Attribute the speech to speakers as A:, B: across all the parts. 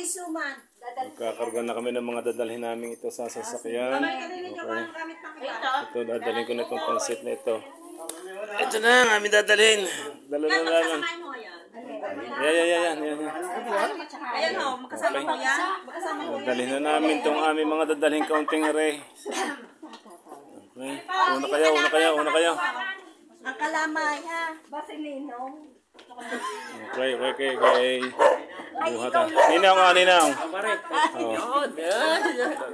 A: Suman.
B: Magkakarga na kami ng mga dadalhin namin ito sa sasakyan. Okay. Ito, dadalhin ko na itong pansit na ito. Ito na ang aming dadalhin. Dala na lang. Yan.
A: Ayan ho, makasama mo yan.
B: Dadalhin na namin itong aming mga dadalhin kaunting are. Okay. Una kayo.
A: Ang kalamay ha. Basilinong.
B: Okay. Buhat ha. Ninang.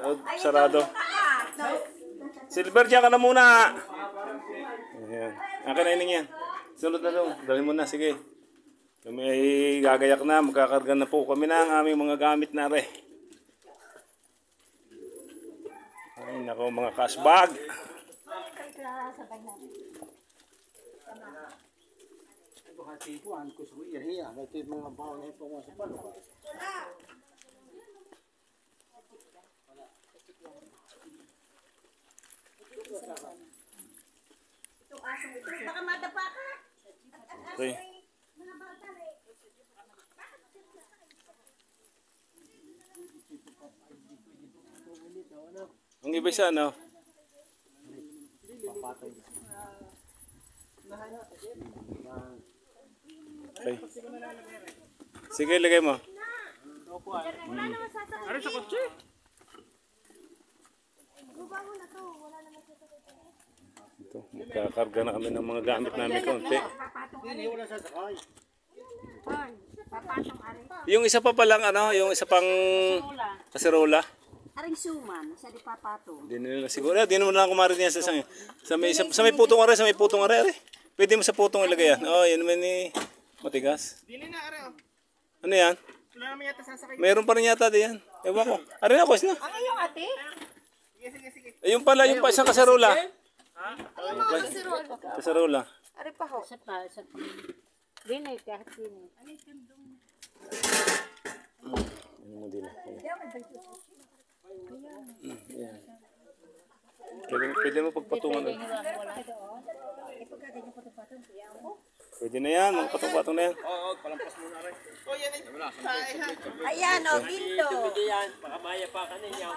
B: Oh. Sarado. Silver, dyan ka na muna. Ayan. Akin na ining yan. Sunod na doon. Dali mo na, sige. Kami ay gagayak na. Magkakarga na po kami na ang aming mga gamit na re. Ay, nako mga cash bag.
C: Hatipuan ko sa iya. Ito yung mga baon na ito sa palo.
A: Itong asong ito, baka madapa ka.
B: Okay. Ang iba siya, no? Okay. Sige, lagay mo.
C: Ano sa kotse?
B: Ito, magkakarga na kami ng mga gamit namin konti.
C: Wala sasakay.
B: Yung isa pa palang yung isa pang kaserola.
A: Aring suman, sa di papato.
B: Hindi nila siguro. Hindi naman lang kumarin niya sa may putong are. Pwede mo sa putong ilagay yan. Oh, yan naman ni matigas.
C: Dili na, are.
B: Ano yan?
C: Wala naman yata sasakay.
B: Meron pa rin yata diyan. Ewan ko. Are na, kuwas na.
A: Ano yung ate?
C: Sige.
B: Ayun pala, yung pa isang kaserola.
A: Ano mga kasirol?
B: Kaserola.
A: Ari pa ho. Sa pa. Dinay, kahit dinay.
B: Ano mo din? Pwede mo pagpatungan. Pwede na yan, magpatong-patong na yan.
C: Oo, palampas muna rin. Oh, yan eh.
A: Ayan o, ginto.
C: Yan, baka maya pa ka ninyo.